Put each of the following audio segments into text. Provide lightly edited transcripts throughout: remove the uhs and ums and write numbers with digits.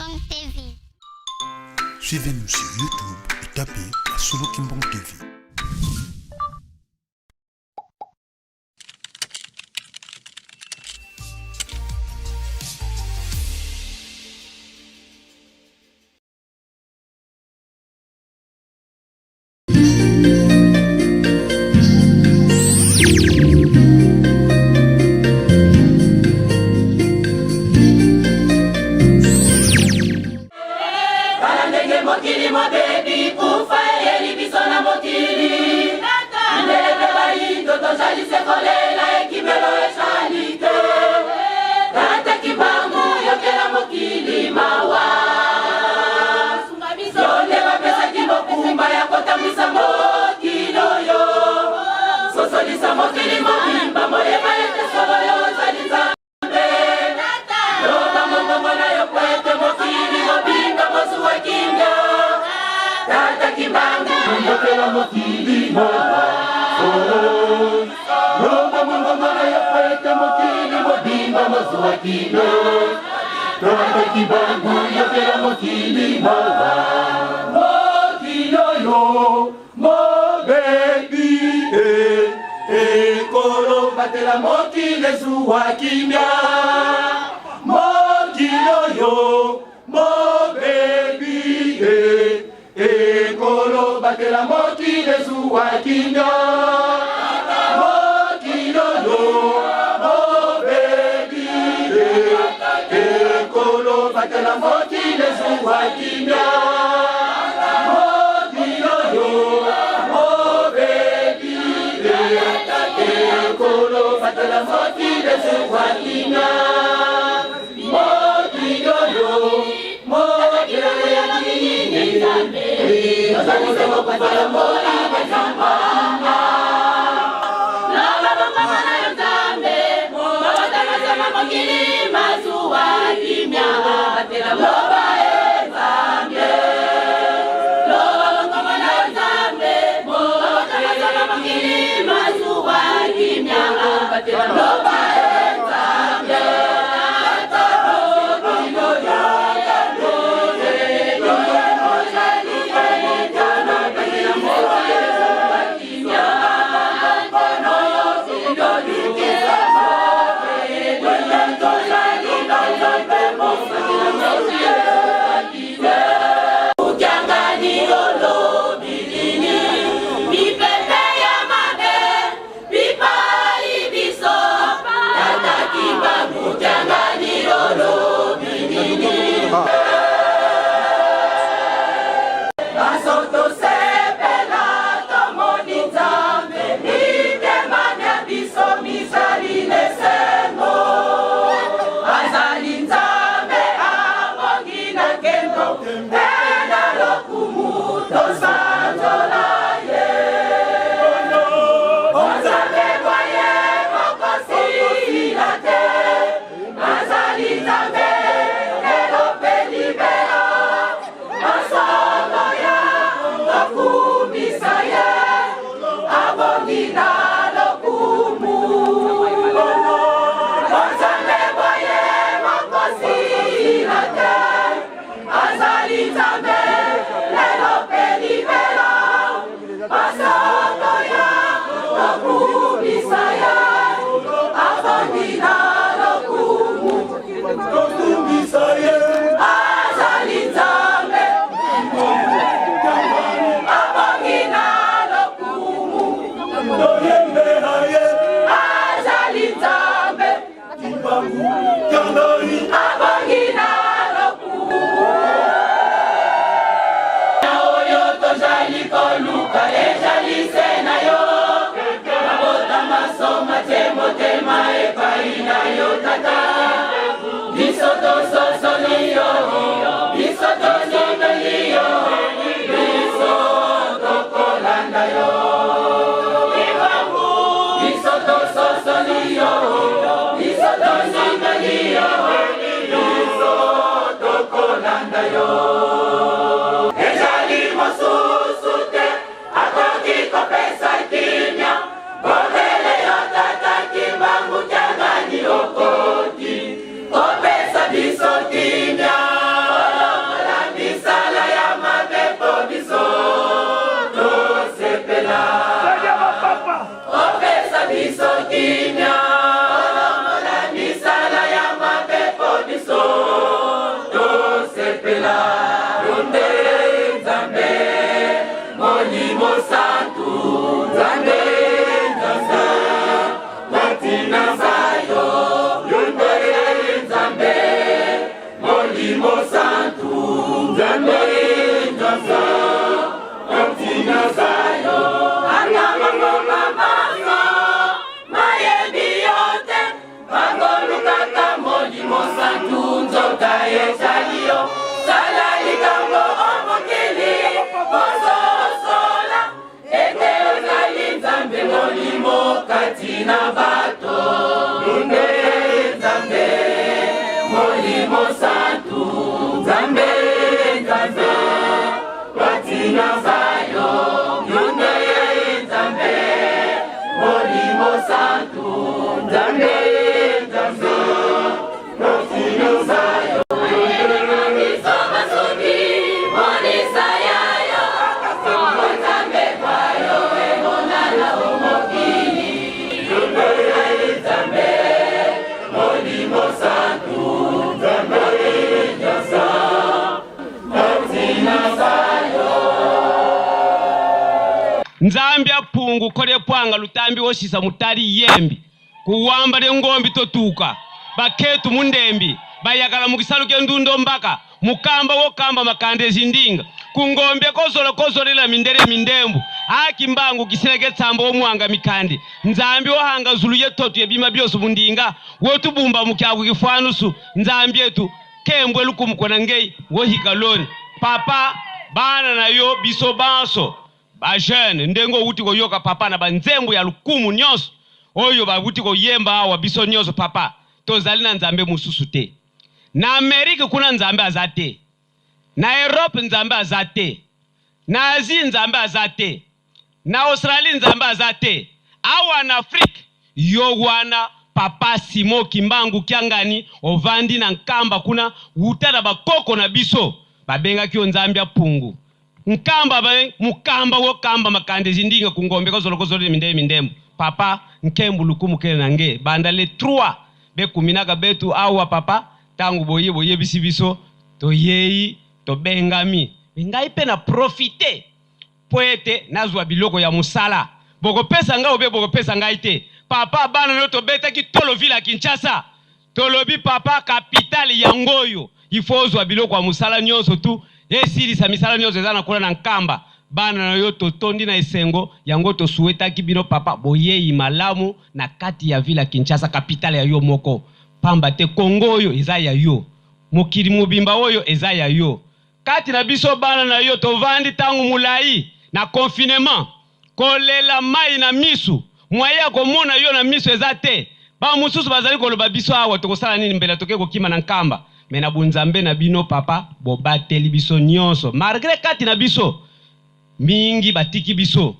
Kimbang TV. Suivez-nous sur YouTube et tapez la Solo Kimbang TV. Batela mokile zuwa kimia mokilo yo mo baby ekolo batela mokile zuwa kimia mokilo yo mo baby ekolo batela mokile zuwa kimia mokilo yo mo baby ekolo batela mokile zuwa kimia mokilo yo mo Nzambe Molimo Santu Nzambe Nzambe Batina Zayo Yonde Nzambe Molimo Santu Nzambe Nzambe Batina Zayo Nzambi apungu kole pwanga lutambi woshisa mutali yembi kuwamba de ngombi totuka baketu mundembi bayagala mukisalu kendundo mbaka mukamba wokamba makande zindinga kungombe kozolela mindere mindembu haki mbangu kisileke tsambo omuanga mikandi Nzambi ohanga zulu yetotu yebima byoso mundinga wotubumba mukyaku kifanusu Nzambi yetu kembwe lukumukona ngei wohikaloni papa bana nayo biso banso bajene ndengo uti koyoka papa na banzembu ya lukumu nyonso oyo babuti koyemba awa biso nyonso papa tozali na Nzambe mususu te na Amerika kuna Nzambe azate na Europe Nzambe azate na Asia Nzambe azate na Australia Nzambe azate awa na Afrika yo wana papa Simo Kimbangu Kyangani ovandi na nkamba kuna utana bakoko na biso babenga kyo Nzambe apungu nkamba bae mukamba wokamba makande zindinga kungombe kozolo mindembu papa nkembu lukumu kele nange bandale 3 bekuminaka betu awa papa tangu boye bisibiso to yeyi to bengami ngai pena profite poete nazwa biloko ya musala boko pesa nga obe boko pesa ngai te papa bana no to beta ki tolo villa Kinshasa tolobi papa capitale ya ngoyo ifozwa biloko ya musala nyonso tu esili sa misala nyonso ezana kula na nkamba bana na yo totondi na esengo yango to sueta kibino papa boyeyi malamu na kati ya villa Kinshasa capitale ya yo moko pamba te Kongo oyo eza ya yo mokili mobimba oyo eza ya yo kati na biso bana na yo tovandi tangu mulai na confinement kolela mai na misu mwaya komona yo na misu eza te ba mususu bazali koloba biso awa tokosala nini mbele toke kokima na nkamba mena bunzambe na bino papa bobateli biso nyonso malgré kati na biso mingi batiki biso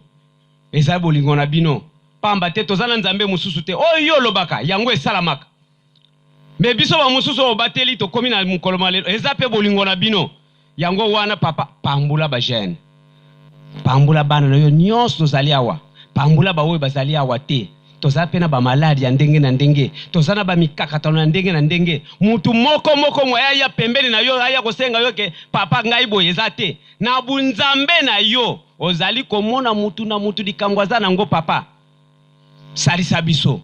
eza bolingo na bino pamba te tozana Nzambe mususu te oyo lobaka yango esalamaka me biso ba mususu obateli tokomi na mukolo malelo eza pe bolingo na bino yango wana papa pambula ba jeune pambula bana na yo nyonso tozali awa pambula ba oyo bazali awa te tozala pena ba maladi ya ndenge na ndenge tozana ba mikakatano na ndenge na ndenge mutu moko mwaya ya pembeni na yo aya kosenga yo ke papa ngai boye eza te na bunzambe na yo ozali komona mutu na mutu likangwaza nango papa salisa biso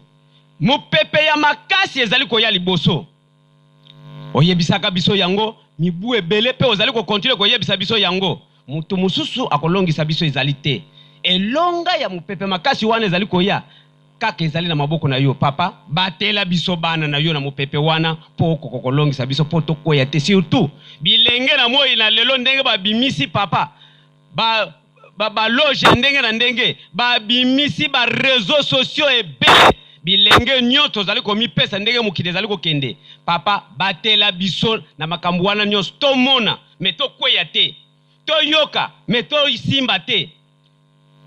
mupepe ya makasi ezali koya liboso oyebisaka biso yango mibu ebele pe ozali ko continue koyebisa biso yango mutu mususu akolongisa biso ezali te elonga ya mupepe makasi wana ezali koya kaka ezali na maboko na yo papa batela biso bana na yo na mupepe wana po kokolongisa biso po tokoya te surtout bilenge na moi na lelo ndenge babimisi papa ba loge ndenge na ndenge babimisi ba réseaux sociaux ebele bilenge nyoto zali komipesa ndenge mukide zali kokende papa batela biso na makambo wana nyonso tomona me tokweya te toyoka me toisimba te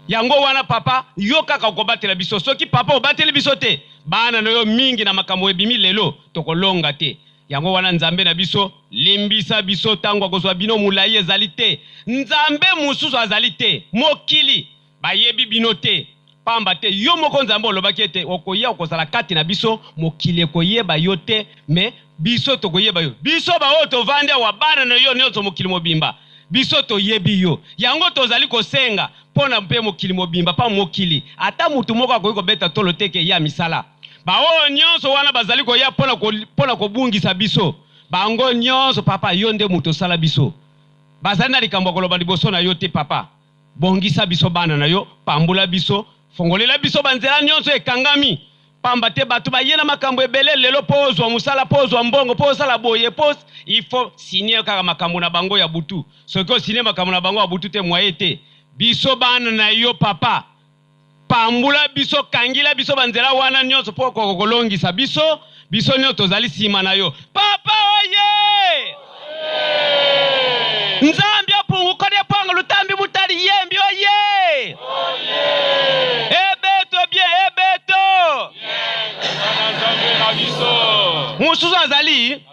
yango wana papa yoka ka kobatela biso soki papa obateli biso te bana no yo mingi na makambo ebimi lelo tokolonga te yango wana Nzambe na biso limbisa biso tango akozwa bino mulai ezali te Nzambe mususu azali te mokili bayebi bino te pamba te yo moko Nzambe olobaki ete okoya okozala kati na biso mokili koyeba yo te me biso tokoyeba yo biso ba oto vande wa bana na yo nyonso mokili mobimba biso toyebi yo yango tozali kosenga pona mpe mokili mobimba pa mokili ata mutu moko akoki kobeta tolo teke ya misala baoyo nyonso wana bazali koya pona kobungisa biso bango nyonso papa yo nde mutu osala biso bazali na likambo koloba liboso na yo te papa bongisa biso bana na yo pambula biso fongolela biso banzela nyonso ekangami pamba te batu bayena makambo ebele lelo pozwa musala pozwa mbongo pozala boye pos il faut signer kaka makambo na bango ya butu soki signer makambo na bango ya butu te mwaye te biso bana na yo papa pambula biso kangila biso banzela wana nyonso po kolongisa biso nyo tozali sima na yo. Papa oye! Nzambi apungu kode panga lutambi mutali yembi oye! Ebeto bien ebeto! Mususu azali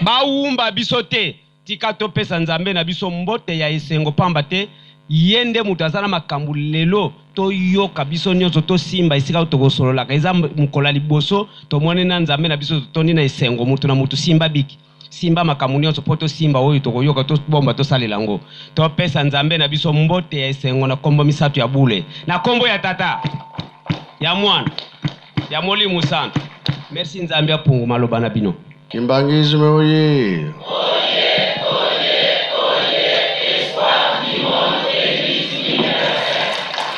baumba biso te tika topesa nzambe na biso mbote ya esengo pamba te yende mutu azana makambu lelo to yoka biso nyonso to simba isika tokosololaka eza mukola liboso tomone na nzambe na biso tondi na esengo mutu na mutu simba biki simba makambu nyonso po to simba oyo tokoyoka to bomba to salela ngo to pesa nzambe na biso mbote ya esengo na kombo misatu ya bule na kombo ya tata ya mwana ya Molimo Santo. Merci nzambe apungu maloba na bino. Kimbangizme oye.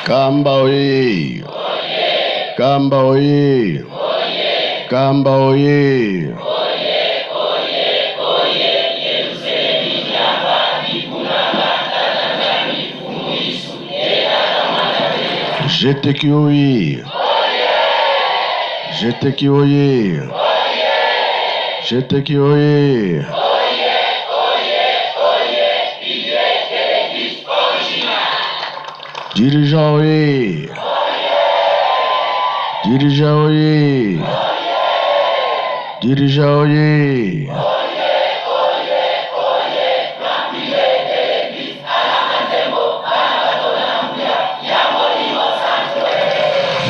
Kamba oye. Kamba oye. Kamba oye. Jete ki oye. Jete ki oye. Jete ki oye. Dirigeant oye. Dirigeant oye. Dirigeant oye.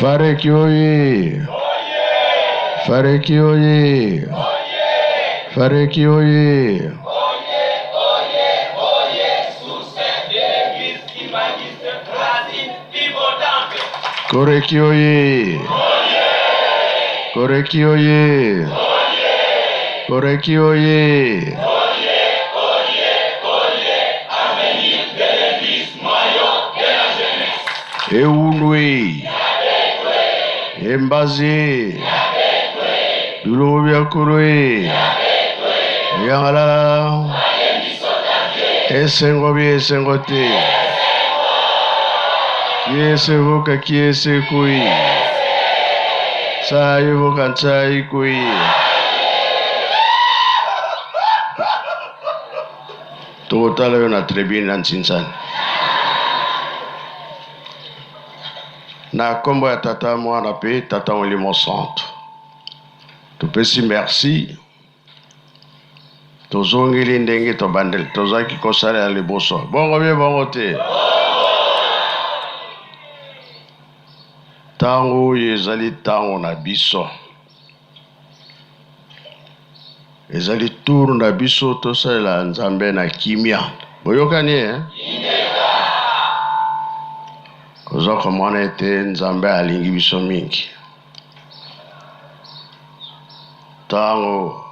Fareki oye. Fareki oye. Fareki oye. Koreki oye. Koreki oye. Koreki oye. Eunwe. Embazi. Dulobia kurwe. Yangala. Esengo bi esengo te. Kiese voka kiese kui. Sai voka sai kui. Totala yo na tribune nansinsan. Na kombo ya tata mwana pe tata Molimo Santo. Tupesi merci. Tozongeli ndenge to bandel tozaki kosala ya liboso. Bongo bien bongo te. Tango ezali tango na biso. Ezali tour na biso tosala nzambe na kimia. Boyokani Koza komona ete nzambe alingi biso mingi. Tango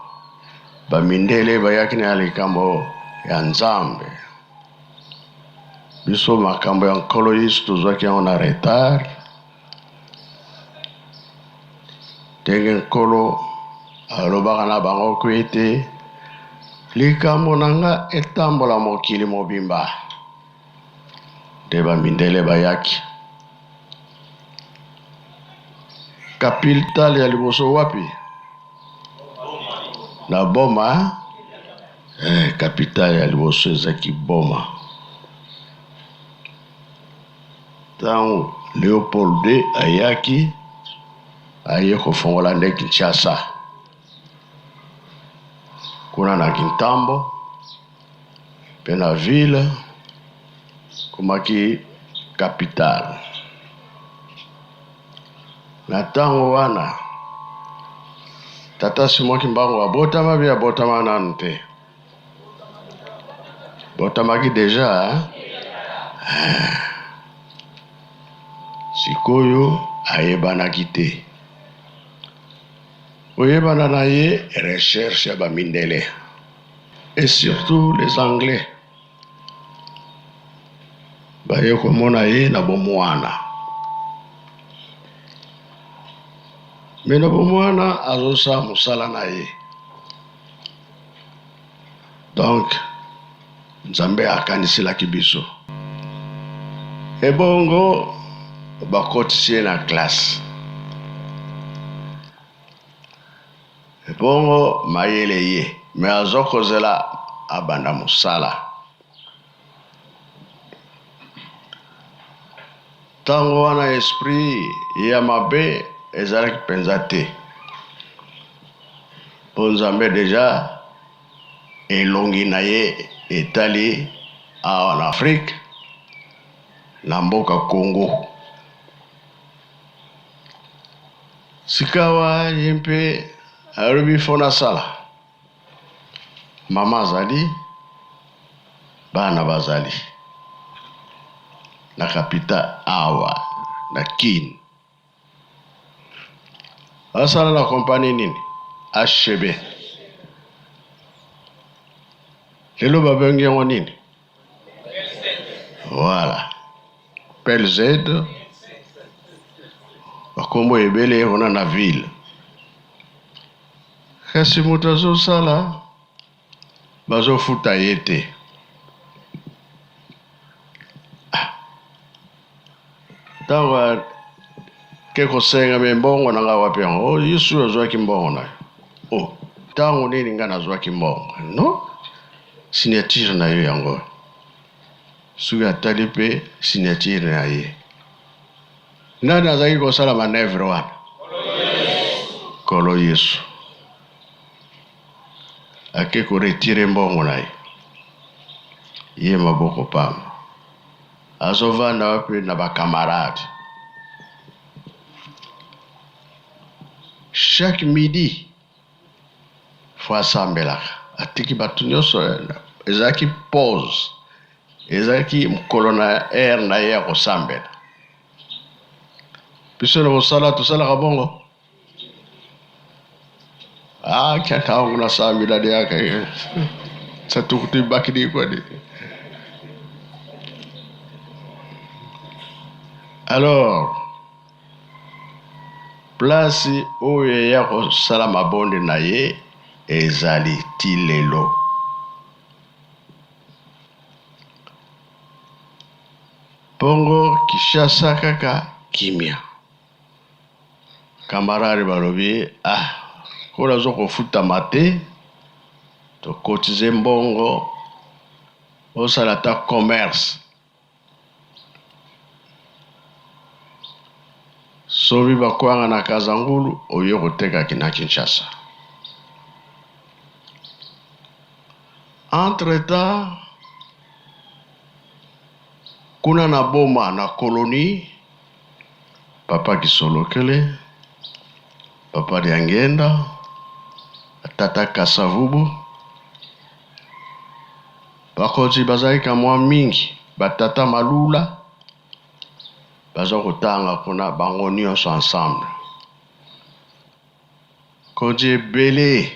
bamindele bayaki na likambo ya nzambe. Biso makambo ya nkolo Yesu tozwaki yango na retard. Tenge nkolo alobaka na bango ko ete likambo nanga etambola mokili mobimba. Nde bamindele bayaki. Kapital ya liboso wapi? Na Boma. Kapital ya liboso ezaki Boma. Tango Leopold II ayaki aye kofongola nde Kinshasa. Kuna na Kintambo pe na ville komaki capital. Na tango wana tata Simon Kimbangu abotama bia botama nante. Botamaki deja sikoyo ayebanaki te. Oyebana na ye recherche ya bamindele. Et surtout les Anglais. Baye komona ye na bomwana. Mais na bomwana azosa musala na ye. Donc nzambe akanisilaki biso. Ebongo bakotisie na classe. Bongo mayele ye me azokozela abanda musala. Tango wana esprit ya mabe ezalaki penza te. Po Nzambe deja elongi na ye etali en Afrique na mboka Congo. Sikawa ye mpe alobi fona sala. Mama azali, bana bazali. Na kapita awa, na kin. Asala la kompani nini? HB. Lelo babengi yango nini? Voilà. PLZ. Bakombo ebele wana na ville. Kasi moto azosala bazofuta ye te. Tango ke kosenga me mbongo nanga wapi yango? Oh, Yesu azwaki mbongo na. Oh, tango nini nga nazwaki mbongo? No? Signature na yo yango. Sugi atali pe signature na ye. Nani azaki kosala manevre wana? Kolo Yesu. Ake ko retire mbongo na ye maboko pamba. Azovanda wapi na bakamarade. Chaque midi fo asambelaka atiki bato nyonso ezalaki pause ezalaki mokolo na aire na ye ya kosambela. Biso na mosala tosalaka bongo. Kiaka wangu na sambela de yaka satukuti bakidi kwa de. Alors, place oyo ya kosala mabonde na ye ezali ti lelo. Bongo Kinshasa kaka kimia. Kamarari balobi, kola zo kofuta mate, to kotize mbongo, osala ta commerce. Sobi bakwanga na Kazangulu oyo koteka kina Kinshasa. Entre-temps, kuna na boma na koloni, papa Kisolokele, papa Diangenda, tata Kasavubu, bakoti bazali kamwa mingi, batata Malula, bazo kotanga kuna bango nyonso ensemble. Koji bele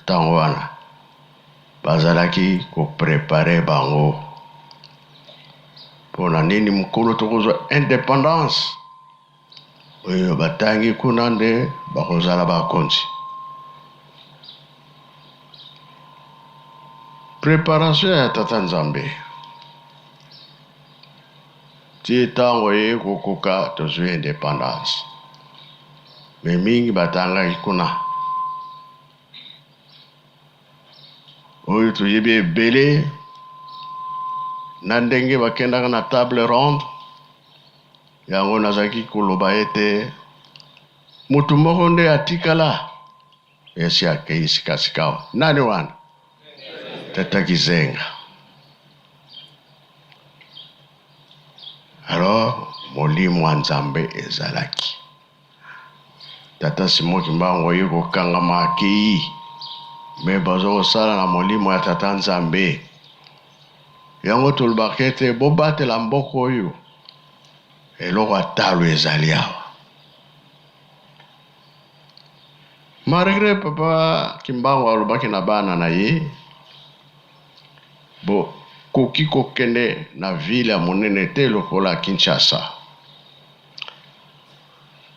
tango wana bazalaki ko préparer bango pona nini mukolo tokozwa indépendance oyo batangi kuna nde bakozala bakonzi. Préparation ya tata Nzambe ti tango ye kokoka tozwi indépendance me mingi batangaki kuna oyo toyebi ebele na ndenge bakendaka na table ronde yango nazalaki koloba ete mutu moko nde atikala esi akei sikasikawa. Nani wana? Tata Kizenga. Alors molimo wa Nzambe ezalaki tata Simon Kimbangu ye kokangama akei me bazo kosala na molimo ya tata Nzambe yango tolobaka ete bobatela mboko oyo eloko atalo ezali awa. Malgré papa Kimbangu alobaki na bana na ye bo koki kokende na ville ya monene te lokola Kinshasa.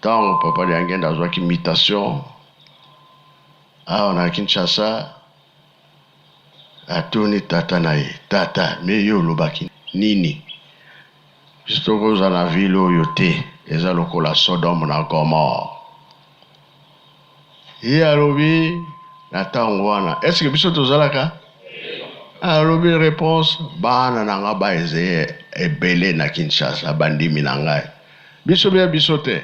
Tango papa Diangenda azwaki mutation awa na Kinshasa, atuni tata na ye, tata me yo olobaki nini? biso tokoza na ville oyo te eza lokola Sodome na Gomore. Ye alobi na ntango wana eske biso tozalaka? Alobi réponse bana na nga baeze ebele na Kinshasa bandimi na ngai. Biso bia biso te.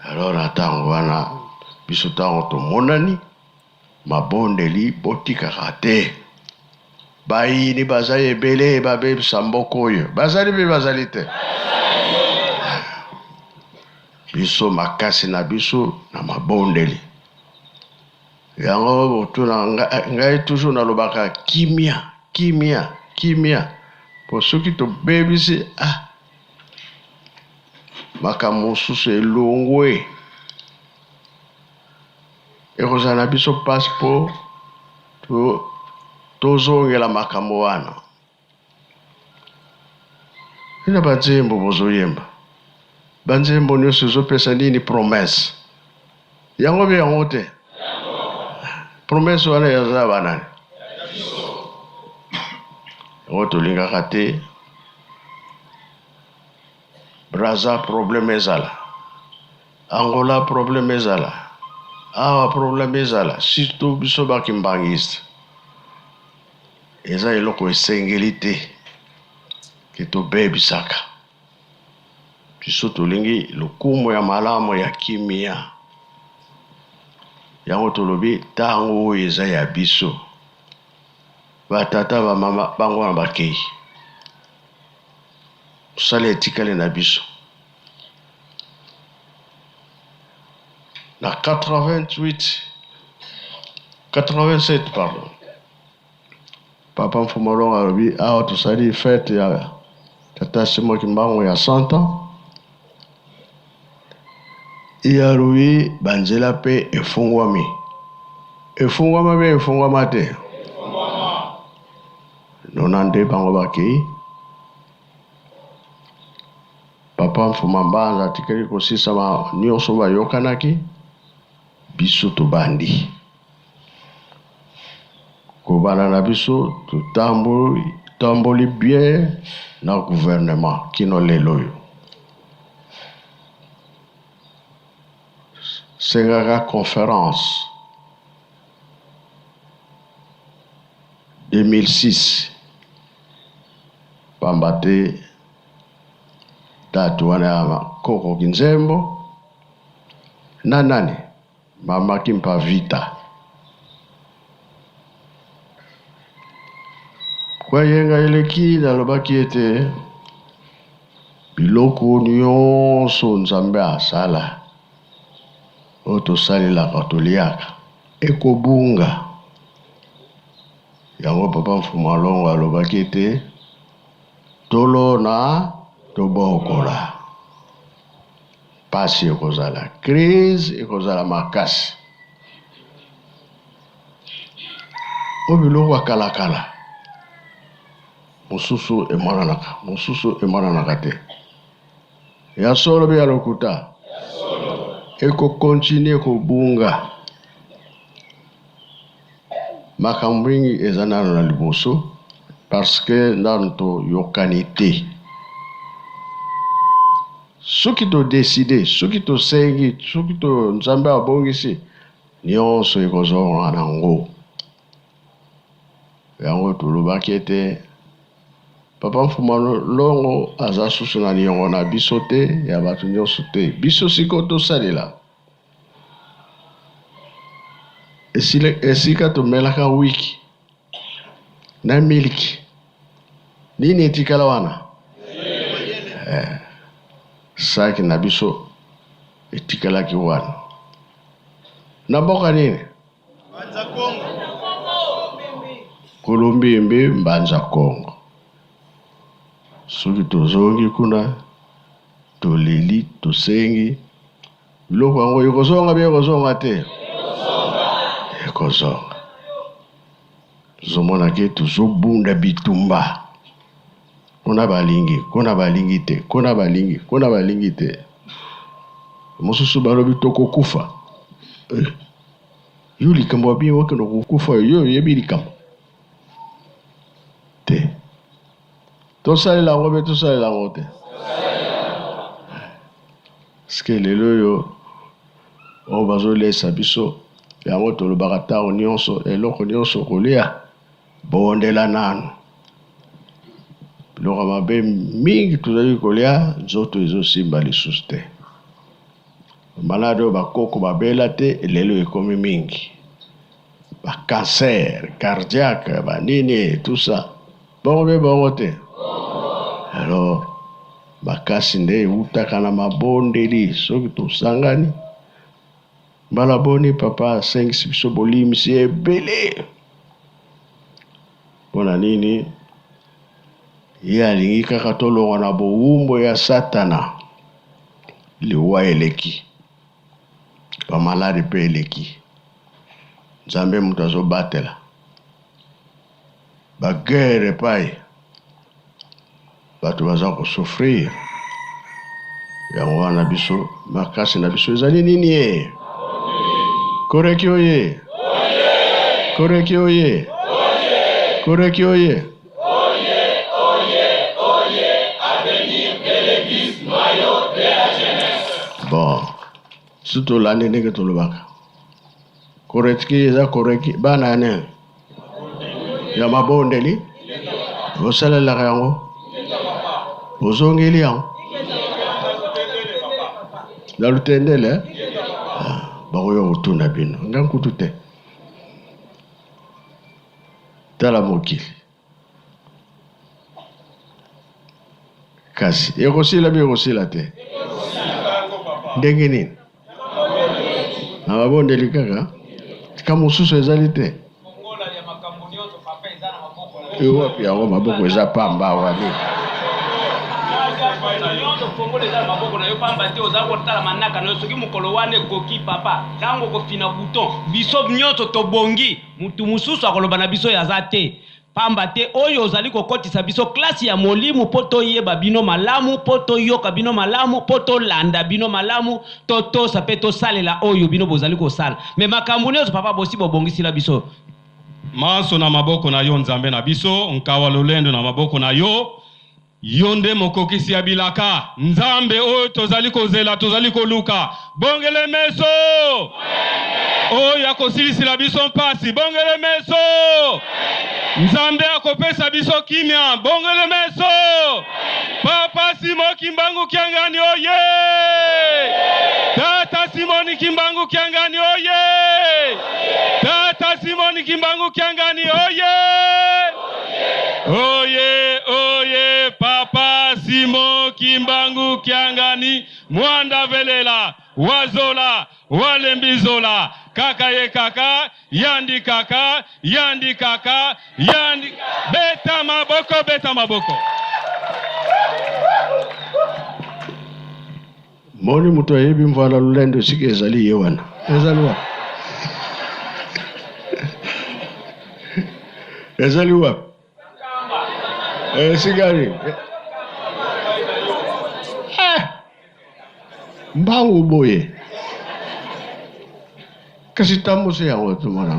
Alors na ntango wana biso ntango tomonani mabondeli botikaka te. Bayini bazali ebele babebisa mboka oyo bazali mpe bazali te. Biso makasi na biso na mabondeli. Yango otuna ngai toujours nalobaka kimia, kimia, kimia. Po soki tobebisi makambo mosusu elongwe. Ekozala na biso passeport tozongela makambo wana. Ina banzembo bozoyemba. Banzembo nyonso ezopesa nini promesse. Yango be yango te. Promesse wana yaza banani. Yango tolingaka te. Braza problème ezala. Angola problème ezala. Awa problème ezala. Surtout biso bakimbangiste. Eza eloko esengeli te. Ke tobebisaka. Biso tolingi lokumu ya malamu ya kimia. Yango tolobi tango oyo eza ya biso. Batata bamama bango na bakei. Tosala etikali na biso. Na 87 pardon. Papa Mfumolonga alobi awa tosali fête ya Tata Simon Kimbangu ya 100 ans. Iya alobi banzela pe efungwami. Efungwama be efungwama te. Nonande bango bakei. Papa Mfuma Mbanza tikeli kosisa ma nyonso bayokanaki. Biso tobandi. Kobana na biso tutamboli bien na gouvernement kino lelo yo. Sengaka conférence 2006 pambate tatu wana ya Koko Kinzembo na nani Mama Kimpa Vita. Kwa yenga eleki nalobaki ete biloko nyonso Nzambe asala oyo tosalelaka toliaka ekobunga. Yango Papa Mfumalongo alobaki ete tolona tobokola. Pasi ekozala, crise ekozala makasi. Obiloko akalakala. Mususu emonanaka te. Ya solo be ya lokuta. Eko continue kobunga. Makambo mingi eza nano na liboso parce que nano to yokani te. Soki to décider, soki to sengi, soki to Nzambe abongisi nyonso ekozonga nango. Yango tolobaki ete Papa Mfumalongo aza susu na niongo na biso te ya bato nyonso te. Biso siko tosalela. Esika tomelaka wiki na miliki. Nini etikala wana? Saki na biso etikala ki wana. Na boka nini? Mbanza Kongo. Kolombimbi Mbanza Kongo. Soki tozongi kuna toleli tosengi biloko yango ekozonga bie ekozonga te. Ekozonga. Tozomona ke tozobunda bitumba. Kuna balingi te. Mosusu balobi tokokufa. Yo likambo abi woke no kukufa yo yebi likambo. tosalela yango mpe tosalela yango te parceke lelo oyo oyo bazolesa biso yango tolobaka ntango nyonso eloko nyonso kolia bondela nanu biloko mabe mingi tozali kolia nzoto ezosimba lisusu te malade oyo bakoko babela te lelo ekomi mingi bacancer cardiaque banini tout ça bongo mpe bongo te alors makasi nde eutaka na mabondeli soki tosangani mbala boni papa asengisi biso bolimisi ebele mpona nini ye alingi kaka tolongwa na bowumbo ya satana liwa eleki bamaladi mpe eleki nzambe moto azobatela bagere epai bato baza kosofrir yango wana biso makasi na biso ezali nini ye koreki oye koreki oye koreki oye bon si tolandi ndenge tolobaka koreki eza koreki bana ane ya mabondeli osalelaka yango ozongeli yango na lutendele bakoyo kotuna bino nga nkutu te tala mokili kasi ekosila bi ekosila te ndenge nini na babondeli kaka ka mosusu ezali te ewapi yango maboko eza pamba wani Kongo eza maboko na yo pamba te oza kotala manaka na yo soki mokolo wana ekoki papa ntango kofina buton biso nyonso tobongi mutu mosusu akoloba na biso yaza te pamba te oyo ozali kokotisa biso klasi ya molimo mpo toyeba bino malamu mpo toyoka bino malamu mpo tolanda bino malamu totosa mpe tosalela oyo bino bozali kosala me makambo nyonso papa bosi bobongisila biso maso na maboko na yo nzambe na biso nkawa lolendo na maboko na yo yonde mokokisi ya bilaka nzambe oyo tozali kozela tozali koluka bongele meso oyo akosilisila biso mpasi bongele meso nzambe akopesa biso kimia bongele meso papa Simo Kimbangu Kiangani oye tata Simoni Kimbangu Kiangani oye tata Simoni Kimbangu Kiangani oye oye oye papa Simo Kimbangu Kiangani mwanda velela wazola walembizola kaka ye kaka yandi kaka yandi kaka yandi beta maboko moni muto yebi mvala lulendo sike ezali ye wana ezali wa ezali wa sigari mbangu boye kasi tamuse yango tumona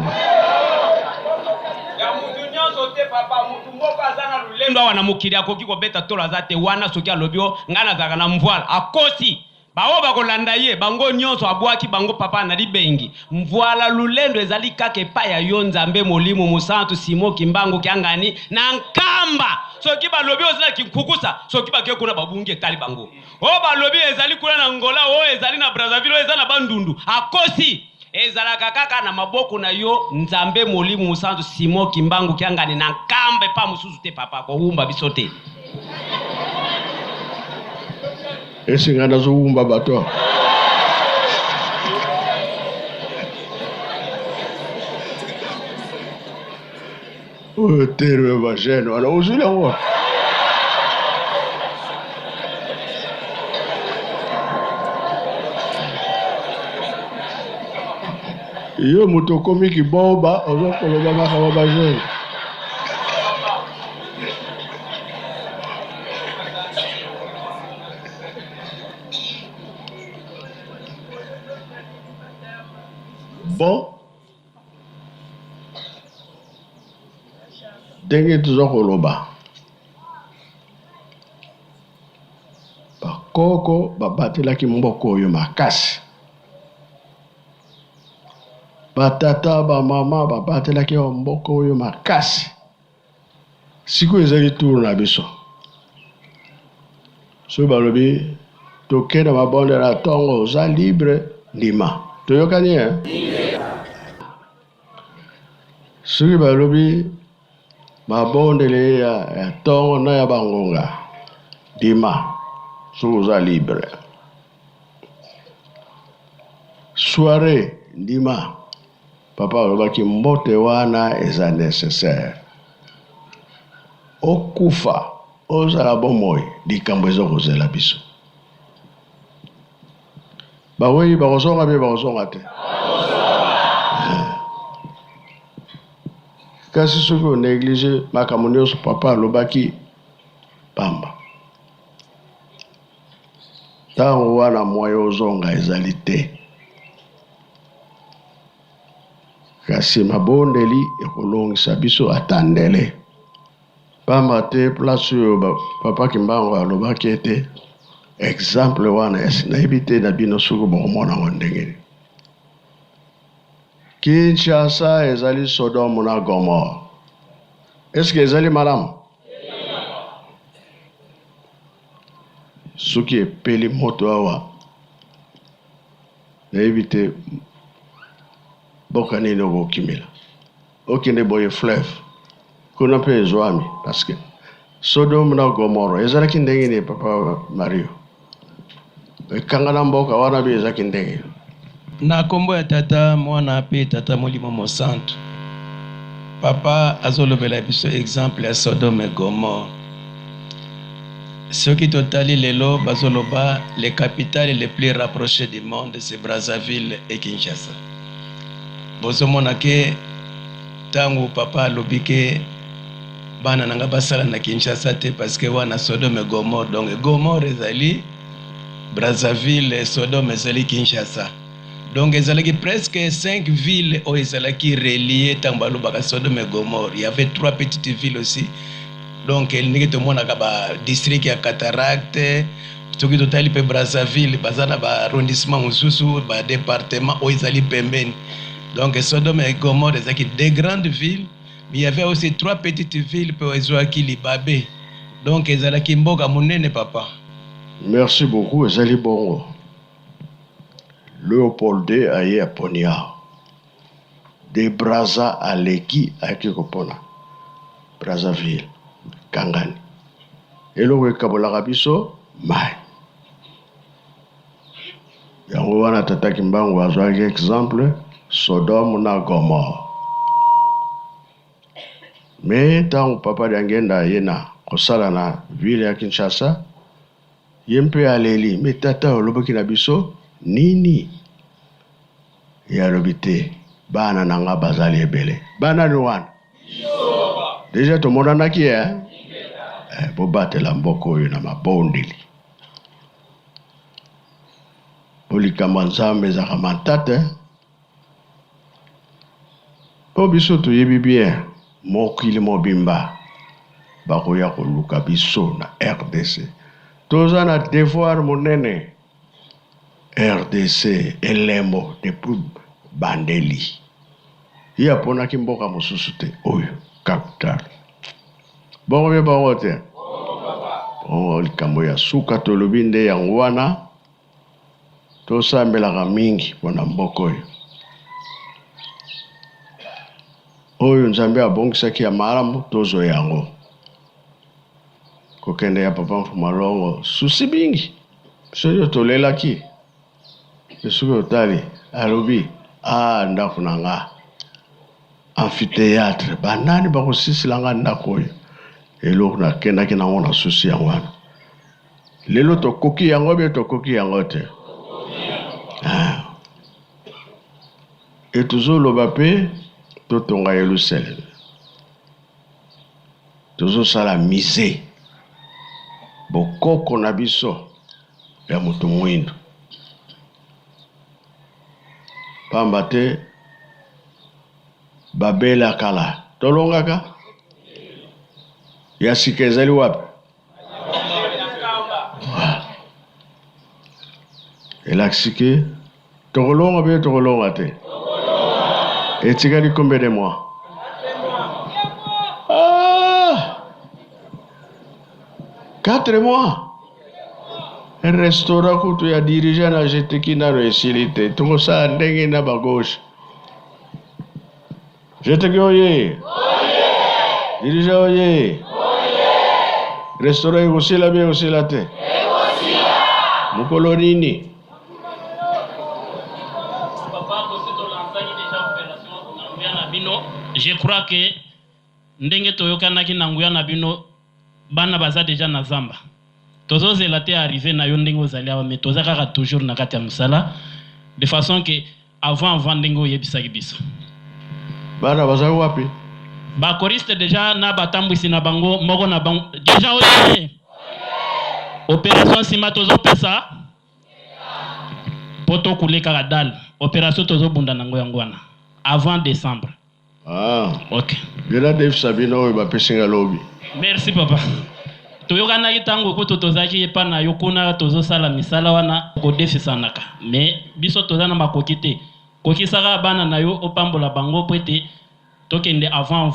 ya mutu nyonso te papa mutu moko aza na lulendo awa na mokili akoki kobeta tolo aza te wana soki alobi o ngai nazalaka na mvoile akosi baoyo bakolanda ye bango nyonso abwaki bango papa na libengi mvoila lulendo ezali kaka epai ya yo nzambe molimo mosantu Simo Kimbangu Kiangani na nkamba soki balobi ozala kinkukusa soki bakeye kuna babungi etali bango oyo balobi ezali kuna na Ngola oyo ezali na Brazzaville oyo eza na bandundu akosi ezalaka kaka na maboko na yo nzambe molimo mosantu Simo Kimbangu Kiangani na nkamba epa mosusu te papa kohumba biso te esinga nazowumba bato oyo terwe bajene wana ozwile yango yo moto okomi kiboba ozokoloba makaba bajene bon ndenge toza koloba bakoko babatelaki mboka oyo makasi. Batata bamama babatelaki mboka oyo makasi. Sikoyo ezali tour na biso. So balobi tokende mabonde na tongo oza libre ndima. Toyokani soki balobi mabondele ya tongo na ya bangonga ndima soki oza libre. Soirée ndima papa alobaki mbote wana eza nécessaire. Okufa ozala bomoi likambo ezokozela biso. Baweyi bakozonga be bakozonga te. Kasi soki onéglige makambo nyonso papa alobaki pamba. Ntango wana moyo ozonga ezali te. Kasi mabondeli ekolongisa biso atandele. Pamba te place oyo papa Kimbangu alobaki ete exemple wana nayebi te na bino soki bokomona ngo ndenge. Kinshasa ezali Sodome na Gomorrhe. Est-ce que ezali malamu? Soki epeli moto awa nayebi te boka nini okokimela. Okende boye fleuve kuna mpe ezwami parce que Sodome na Gomorrhe ezalaki ndenge nini papa Mario? Ekangana mboka wana be ezalaki ndenge. Na kombo ya tata mwana pe tata molimo mosantu. Papa azolobela biso exemple ya Sodome et Gomorrhe. Ceux qui totali lelo bazoloba les capitales les plus rapprochées du monde c'est Brazzaville et Kinshasa. Bozomona ke tangu papa lobike bana nanga basala na Kinshasa te parce que wana Sodome et Gomorrhe donc Gomorrhe ezali Brazzaville et Sodome ezali Kinshasa. Donc ezalaki presque 5 villes où ezalaki reliées tangu balobaka Sodome et Gomorrhe. Il y avait 3 petites villes aussi. Donc il n'y a pas de district à Cataracte, soki totali pe Brazzaville, bazana ba arrondissement mususu, ba département où ils allaient pembeni. Donc Sodome et Gomorrhe ezalaki des grandes villes, mais il y avait aussi 3 petites villes pour ezwaki Libabé. Donc ezalaki mboka munene papa. Merci beaucoup, ezali bongo. Léopold II aye à Ponia. De Brazza à Leki à Kikopona. Brazzaville. Kangani. Eloko ekabolaka biso mai. Yango wana tata Kimbangu azwaki exemple Sodome na Gomorrhe. Mais ntango papa diangenda yena kosala na ville ya Kinshasa yempe aleli mais tata olobaki na biso nini ya lobite bana nanga bazali ebele. Bana ni wana. Déjà to monana ki bobatela mboko oyo na mabondeli. Bolikamba nzambe ezaka mantate. Po biso toyebi bien mokili mobimba bakoya koluka biso na RDC. Toza na devoir monene. RDC elembo depuis bandeli. Iya ponaki mboka mosusu te oyo capital. Bongo be bongo te. Bongo likambo ya suka tolobi nde yango wana tosambelaka mingi mpona mboka oyo. Oyo nzambe abongisaki ya malamu tozo yango. Kokende ya papa Mfumalongo susi bingi. Soyo tolelaki. Esuki otali alobi ndako nanga amphithéâtre banani bakosisilanga ndako oyo eloko nakendaki nango na susi yango wana. Lelo tokoki yango be tokoki yango te. Etozoloba pe totonga Yerusalem. Tozosala musée bokoko na biso ya moto mwindo. Pamba te babela kala tolongaka ya sika ezali wapi? Elaxike, Tokolonga be Tokolonga te. Et Tigari combien de mois? Ah! 4 mois. Un restaurant où tu as dirigé na jeteki na réussite. Tout ça ndenge na ba gauche. Jeteki oye. Dirige oye. Restaurant aussi la bien aussi la te. Mukolo nini? Je crois que ndenge toyokanaki na nguya na bino bana baza déjà na zamba. Tozozela te arrivé na yo ndenge ozali awa mais toza kaka toujours na kati ya musala de façon que avant ndenge oyebisaki biso. Bana baza wapi? Ba choriste déjà na batambwisi na bango moko na bango déjà oye. Opération sima tozopesa poto kuleka kadal. Opération tozobunda nango yangwana avant décembre. Ah. OK. Bila Dave Sabino oyo bapesinga lobi. Merci papa. Toyokana kitango ko tozaki epa na yokuna tozosala misala wana ko defisanaka. Mais biso tozana makoki te. Kokisaka bana na yo opambola bango pwete tokende avant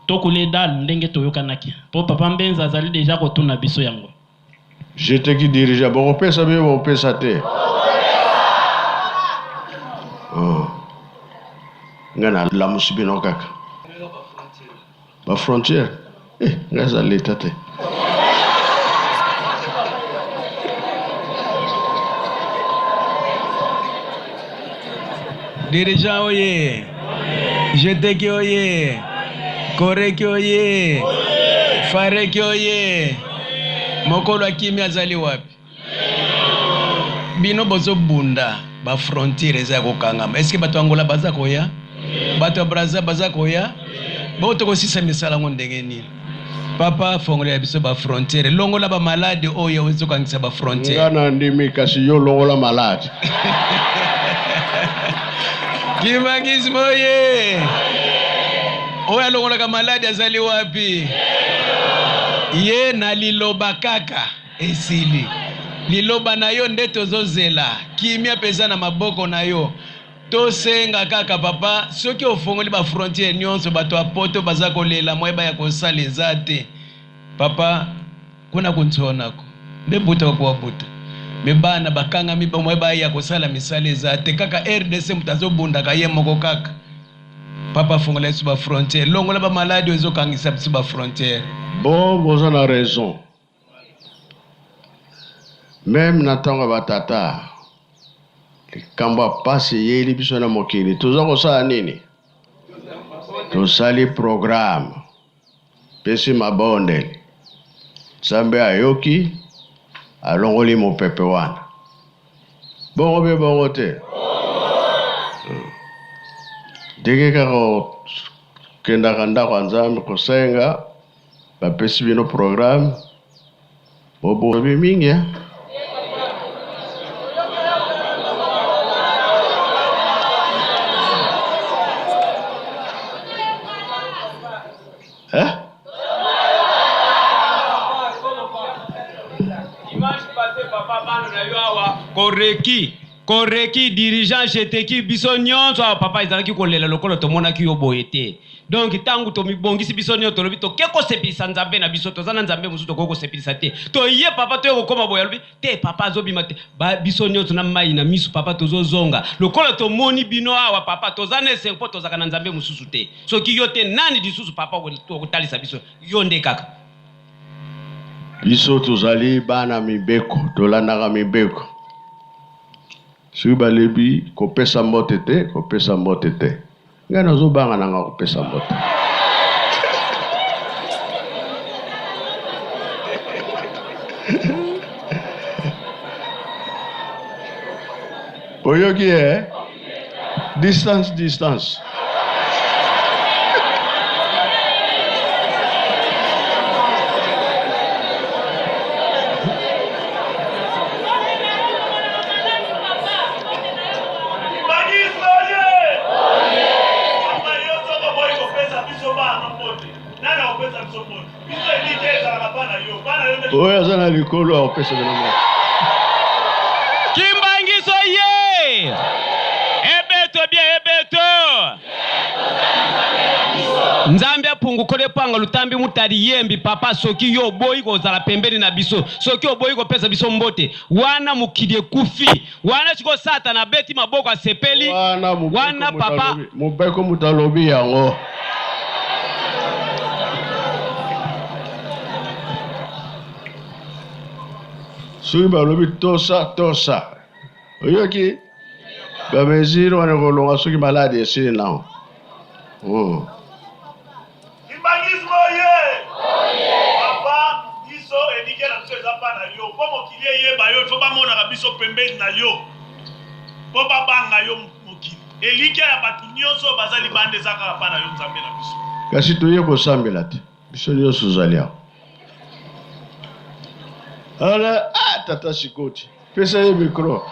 tokule dal ndenge toyokanaki. Po papa Mbenza azali déjà kotuna biso yango. J'étais qui dirigeait bon pesa be bon pesa te. Oh. Ngana la musibino kaka. Ba frontière. Ngaza leta te. Dirigeant oye. Jeteki oye. Koreki oye. Fareki oye. Mokolo akimi azali wapi? Bino bozo bunda ba frontiere za kokangama. Est-ce que bato Angola baza koya? Bato Brazza baza koya? Bo to kosisa misala ngondenge nini? Papa fongola biso ba frontiere. Longola ba malade oya wezo kangisa ba frontiere. Ngana ndimi kasi yo longola malade. Kimangismo ye. Oya longola ka malade azali wapi? Ye na liloba kaka esili. Liloba na yo nde tozozela. Kimia pesa na maboko na yo. Tosenga kaka papa. Soki ofongoli ba frontiere nyonso bato apoto baza kolela moyeba ya kosala ezate. Papa kuna kuntsonako. Nde buta kwa buta. Mebana bakanga miba moyeba ya kosala misala ezate. Kaka RDC mutazobunda ka ye moko kaka. Papa fongola su ba frontiere. Longola ba maladi wezo kangisa su ba frontiere. Bon, vous en avez raison. Même Natanga Batata, les Kamba passe yeli bisona mokili. Tout ça, on sait nini. Tout ça, les programmes. Pesi ma bondel. Sambe ayoki, alongoli mon pepe wana. Bon, obe bon ote. Dege kako kenda kanda kwa nzambe kusenga. Bapesi bino programme bobo bimingi Dimanche passé papa bana na yo awa koreki dirigeant jeteki biso nyonso papa ezalaki kolela lokolo tomonaki yo boyete. Donc tangu to mibongisi biso nyo to lobi to keko sepisa nzambe na biso to zana nzambe musu to koko sepisa te to ye papa to ko koma boya lobi te papa zo bimate ba biso nyo to na mai na misu papa to zo zonga lokolo to moni bino awa papa to zana senpo to zaka na nzambe mususu te so ki yote nani disusu papa ko talisa biso yonde kaka biso tozali bana mibeko tolandaka mibeko soki balebi kopesa mbote te nga nazobanga nanga kopesa mbote oyoki distance oyo aza na likolo akopesa bino moko Kimbangiso ye! Ebeto bien ebeto! Nzambe apungu kole panga lutambi mutari yembi papa soki yo boyi kozala pembeni na biso soki yo boyi kopesa biso mbote wana mukidie kufi wana chiko satana beti maboko asepeli wana papa mubeko mutalobi yango soki balobi tosa oyoki bamesire wana kolonga soki maladi esili nao Kimbangisme oye! Papa, biso edike na biso ezapa na yo. Po mokili eyeba yo, fo bamonaka biso pembeni na yo. Po babanga yo mokili. Elike ya bato nyonso baza libanda ezaka kapa na yo nzambe na biso. kasi toye kosambela te biso nyonso ozali awa ala tata sikoti pesa ye mikro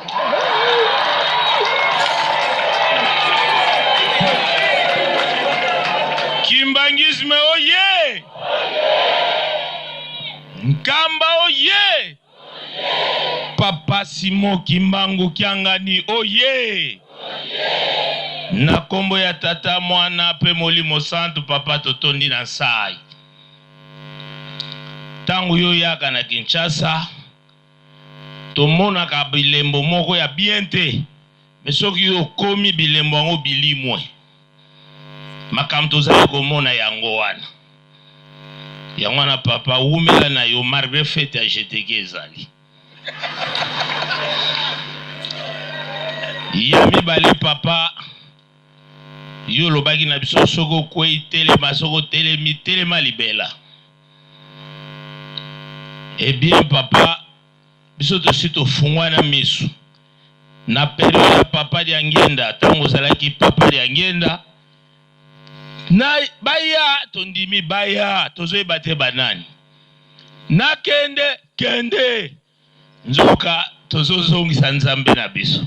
Kimbangisme oye! Nkamba oye! Papa Simon Kimbangu Kiangani oye! Na kombo ya tata mwana pe molimo santu papa totondi na sai. Tangu yo yaka na Kinshasa tomona ka bilembo moko ya biente mesoki yo komi bilembo ngo bilimwe. Makambo tozali komona yango wana. Yango wana papa umela na yo malgré fête ya GTK ezali. Ya mibale papa yo lobaki na biso soko kwei telema soko telema libela. Eh bien papa biso tosi tofungwa na misu. Na période ya papa di angenda tango zalaki papa di angenda na baya tondimi baya tozoyeba te banani na kende nzoka tozozongisa nzambe na biso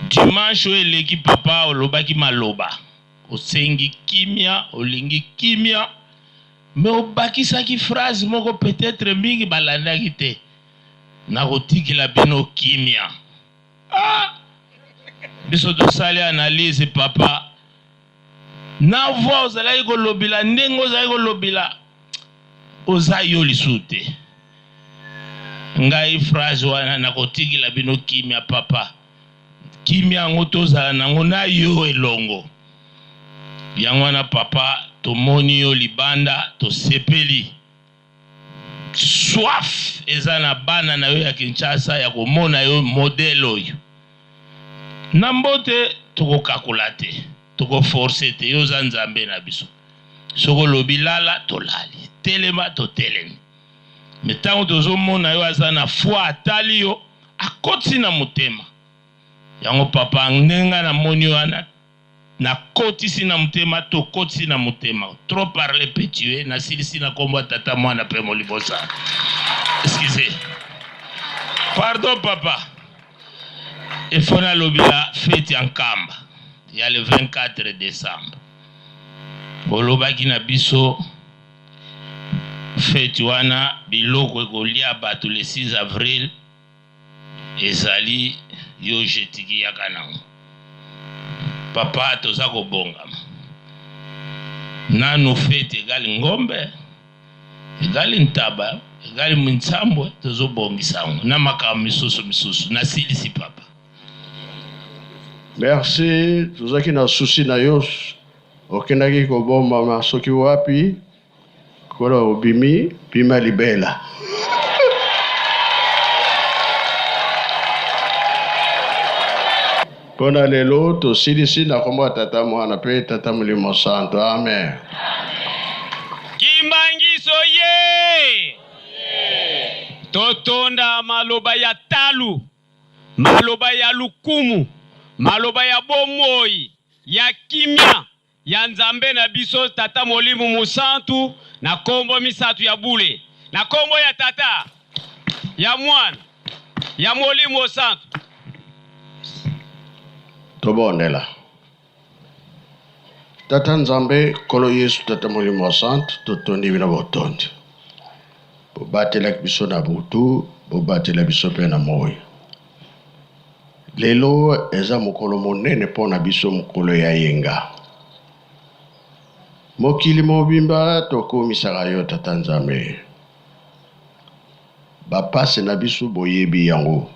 dimanche eleki papa olobaki maloba osengi kimia olingi kimia me obakisaki phrase moko peut-être mingi balandaki te na kotikela bino kimia biso tosali analyse papa na voix ozalaki kolobela ndenge ozalaki kolobela oza yo lisusu te ngai phrase wana nakotikela bino kimia papa kimia yango tozala nango na yo elongo yango wana papa tomoni yo libanda tosepeli soif eza na bana na yo ya Kinshasa ya komona yo modele oyo na mbote tokokakola te toko forcer te yo za nzambe na biso soko lobi lala tolali telema to telemi metango tozomona yo aza na foi atali yo akoti na motema yango papa ndenga na moni wana na kotisi na motema to kotisi na motema trop parler peut tuer na silisi na kombo tata mwana pe molibosa excusez pardon papa il faut na lobila fête en Kamba. Il y a le 24 décembre. Bolobaki na biso fête wana biloko ekolia bato le 6 avril ezali yo jetiki yaka nango. Papa toza kobongama. Nanu fête egali ngombe, egali ntaba, egali mintambwe tozobongisa ngo na makambo misusu na silisi papa. merci tozaki na susi na yo okendaki kobomba masoki wapi kola obimi bima libela pona lelo tosilisi na kombo tata mwana pe tata molimo santo amen Kimbangiso ye totonda maloba ya talu maloba ya lukumu maloba ya bomoi ya kimia ya nzambe na biso tata molimo musantu na kombo misatu ya bule na kombo ya tata ya mwana ya molimo santu tobonela tata nzambe kolo yesu tata molimo santu totondi bina botondi bobatela biso na butu bobatela biso pe na moyo lelo eza mokolo monene mpo na biso, mokolo ya yenga. Mokili mobimba tokomisaka yo Tata Nzambe. Bapase na biso boyebi yango.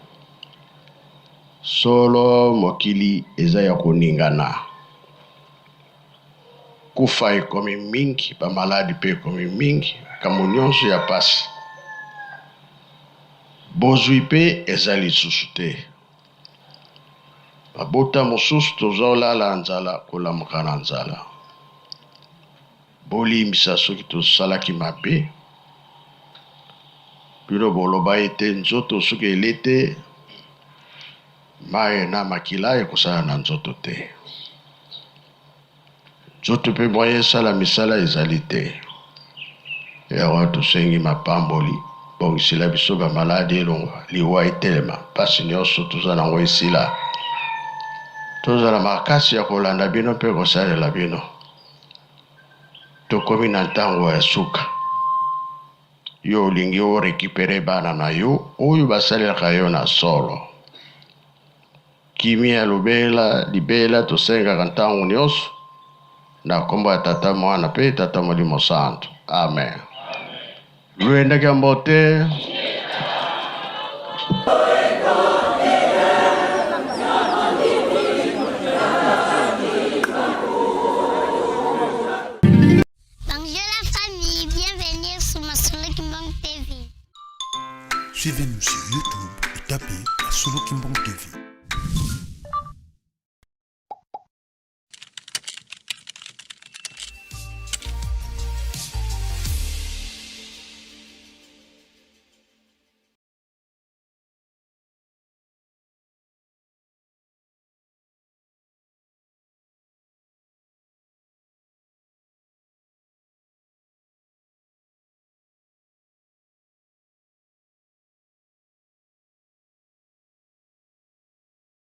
Solo mokili eza ya koningana. Kufa ekomi mingi, bamaladi pe ekomi mingi, kambo nyonso ya pasi. Bozwi pe eza lisusu te. Mabota mosusu tozolala nzala kolamuka na nzala. Bolimbisa soki tosalaki mabe. Bino boloba ete nzoto soki elete, maye na makila ekosala na nzoto te. Nzoto pe moye esala misala ezali te. Ewa tosengi mapamboli, bongisila biso bamaladi elonga, liwa etelema, pasi nyonso toza nango esila. Tozala makasi ya kolanda bino pe kosalela bino. Tokomi na ntango ya suka. Yo olingi orekipere bana na yo, oyo basalelaka yo na solo. Kimia libela tosengaka ntango nyonso, na kombo ya Tata Mwana pe Tata Molimo Santo. Amen. Luenda Kambote. Suivez-nous sur YouTube et tapez Solo Kimbong TV.